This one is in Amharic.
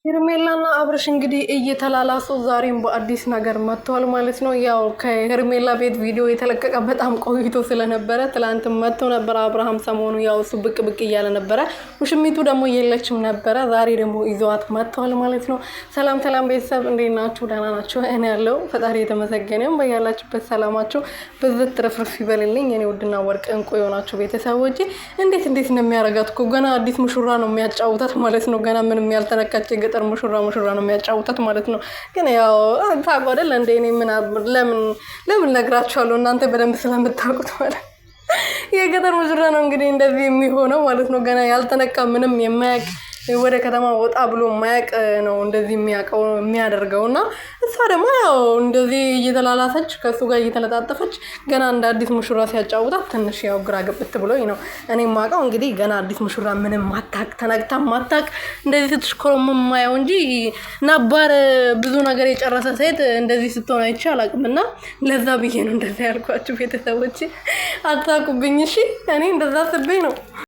ሄርሜላና አብርሽ እንግዲህ እየተላላሱ ዛሬም በአዲስ ነገር መጥተዋል ማለት ነው። ያው ከሄርሜላ ቤት ቪዲዮ የተለቀቀ በጣም ቆይቶ ስለነበረ ትላንትም መጥቶ ነበር አብርሃም። ሰሞኑ ያው እሱ ብቅ ብቅ እያለ ነበረ። ውሽሚቱ ደግሞ የለችም ነበረ። ዛሬ ደግሞ ይዘዋት መጥተዋል ማለት ነው። ሰላም ሰላም ቤተሰብ እንዴት ናችሁ? ደህና ናችሁ? እኔ ያለው ፈጣሪ የተመሰገነም። በያላችሁበት ሰላማችሁ ብዝት ትረፍርፍ ይበልልኝ። የኔ ውድና ወርቅ እንቁ የሆናችሁ ቤተሰቦቼ እንዴት ነው የሚያረጋት እኮ ገና አዲስ ሙሽራ ነው የሚያጫውታት ማለት ነው። ገና ምንም ያልተነካች ገጠር ሙሽራ ነው የሚያጫውታት ማለት ነው። ግን ያው ታጓደል እንደ እኔ ምን ለምን ነግራችኋለሁ እናንተ በደንብ ስለምታውቁት ማለት የገጠር ሙሽራ ነው እንግዲህ እንደዚህ የሚሆነው ማለት ነው። ገና ያልተነካ ምንም የማያውቅ ወደ ከተማ ወጣ ብሎ ማያቅ ነው እንደዚህ የሚያደርገውና እሷ ደግሞ ያው እንደዚህ እየተላላሰች ከሱ ጋር እየተለጣጠፈች ገና እንደ አዲስ ሙሽራ ሲያጫውታት ትንሽ ያው ግራ ገብት ብሎኝ ነው እኔ ማውቀው። እንግዲህ ገና አዲስ ሙሽራ ምንም ማታቅ ተነግታ ማታቅ እንደዚህ ስትሽኮረም ማየው እንጂ ነባር ብዙ ነገር የጨረሰ ሴት እንደዚህ ስትሆን አይቼ አላውቅምና ለዛ ብዬ ነው እንደዛ ያልኳችሁ ቤተሰቦቼ። አታቁብኝ እሺ። እኔ እንደዛ አስቤ ነው